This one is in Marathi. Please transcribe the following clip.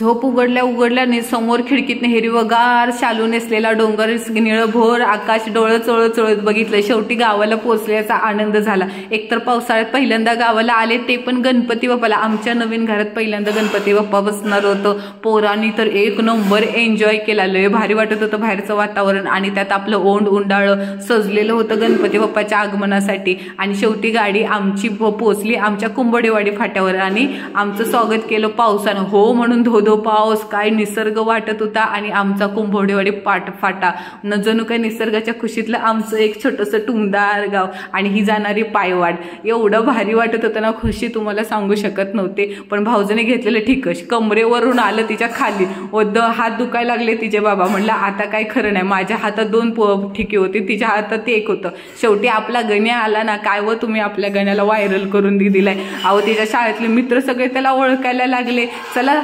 झोप उघडल्याने समोर खिडकीतनं हिरवगार शालू नेसलेला डोंगर, निळभोर आकाश डोळं चोळत बघितलं. शेवटी गावाला पोहोचल्याचा आनंद झाला. एकतर पावसाळ्यात पहिल्यांदा गावाला आले, ते पण गणपती बाप्पाला. आमच्या नवीन घरात पहिल्यांदा गणपती बाप्पा बसणार होतं. पोरांनी तर एक नंबर एन्जॉय केला. लय भारी वाटत होतं बाहेरचं वातावरण, आणि त्यात आपलं उंडाळ सजलेलं होतं गणपती बाप्पाच्या आगमनासाठी. आणि शेवटी गाडी आमची पोहोचली आमच्या कुंभडेवाडी फाट्यावर, आणि आमचं स्वागत केलं पावसानं. हो म्हणून धो पाऊस, काय निसर्ग वाटत होता. आणि आमचा कुंभवडेवाडी फाटा जणू काय निसर्गाच्या खुशीतलं आमचं एक छोटंसं टुमदार गाव, आणि ही जाणारी पायवाट. एवढं भारी वाटत होतं ना, खुशी तुम्हाला सांगू शकत नव्हते. पण भाऊजने घेतलेलं ठीकच, कमरेवरून आलं तिच्या खाली, हात दुखायला लागले तिचे बाबा. म्हणलं आता काय खरं नाही. माझ्या हातात 2 ठिके होते, तिच्या हातात 1 होतं. शेवटी आपला गण्या आला ना. काय व तुम्ही आपल्या गण्याला व्हायरल करून दिलाय. अहो तिच्या शाळेतले मित्र सगळे त्याला ओळखायला लागले. चला